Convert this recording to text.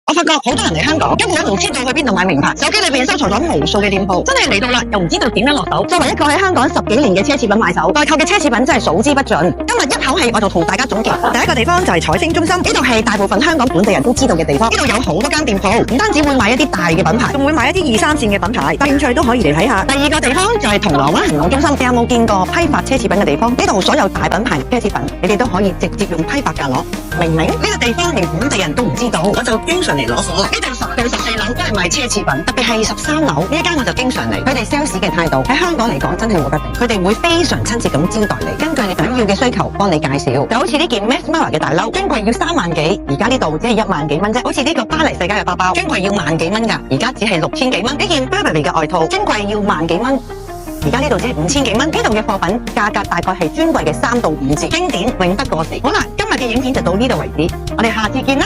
我發覺好多人嚟香港根本都唔知道去邊度買名牌，手機裏邊收藏咗無數嘅店鋪，真係嚟到啦又唔知道點樣落手。作為一個喺香港10幾年嘅奢侈品買手，代購嘅奢侈品真係數之不盡。今日一口氣我就同大家總結，第一個地方就係彩星中心，呢度係大部分香港本地人都知道嘅地方，呢度有好多間店鋪，唔單止會買一啲大嘅品牌，仲會買一啲2、3線嘅品牌，有興趣都可以嚟睇下。第二個地方就係銅鑼灣行動中心，你有冇見過批發奢侈品嘅地方？呢度所有大品牌奢侈品，你哋都可以直接用批發價攞。明明呢個地方連本地人都唔知道，我就經常嚟攞貨。呢度10到14樓都係賣奢侈品，特別係13樓呢一間我就經常嚟。佢哋 sales 嘅態度喺香港嚟講真係冇得頂，佢哋會非常親切咁招待你，根據你想要嘅需求幫你介紹。就好似呢件 Max Mara 嘅大褸，專櫃要3萬幾，而家呢度只係1萬幾蚊啫。好似呢個巴黎世家嘅包包，專櫃要萬幾蚊㗎，而家只係6000幾蚊。呢件 Burberry 嘅外套，專櫃要萬幾蚊，而家呢度只係5000幾蚊。呢度嘅貨品價格大概係專櫃嘅3到5折，經典永不過時。好啦，今日嘅影片就到呢度為止，我哋下次見啦。